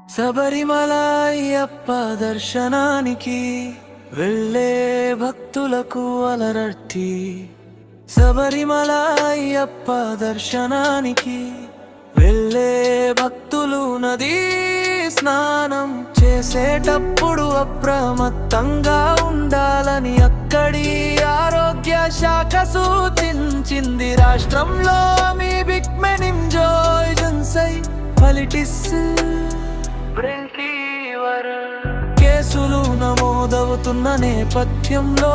శబరిమల అయ్యప్ప దర్శనానికి వెళ్ళే భక్తులకు అలరట్టి. శబరిమల అయ్యప్ప దర్శనానికి వెళ్ళే భక్తులు నదీ స్నానం చేసేటప్పుడు అప్రమత్తంగా ఉండాలని అక్కడి ఆరోగ్య శాఖ సూచించింది. రాష్ట్రంలో మీ బిగ్ మెనింజోయిజన్సై పలిటిస్ కేసులు నమోదవుతున్న నేపథ్యంలో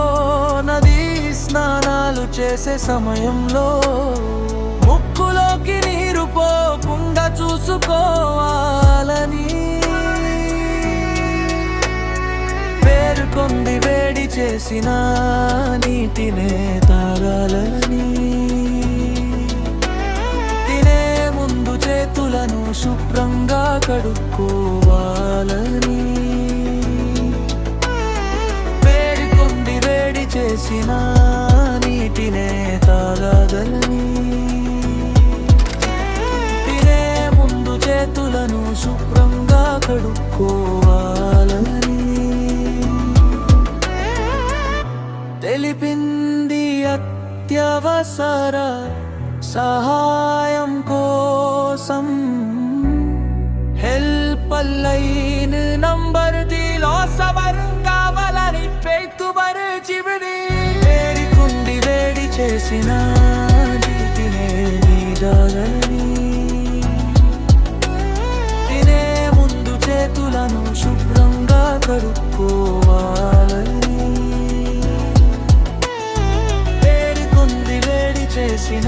నదీ స్నానాలు చేసే సమయంలో ముక్కులోకి నీరు పోకుండా చూసుకోవాలని పేర్కొంది. వేడి చేసిన నీటినే తాగాలని, తినే ముందు చేతులను శుభ్రంగా కడుక్కోవాలని పేర్కొంది. వేడి చేసిన నీటినే తాగాలని, తినే ముందు చేతులను శుభ్రంగా కడుక్కోవాలని తెలిపింది. అత్యవసర సహాయం కోసం హెల్ప్ లైన్ నంబర్ దిలో సబర్ కావాలని పేతుబర్ చిబిడి వేడికుండి. వేడి చేసిన నీటినే నీడాలని, తినే ముందు చేతులను శుభ్రంగా కడుక్కోవాలని వేడికుండి. వేడి చేసిన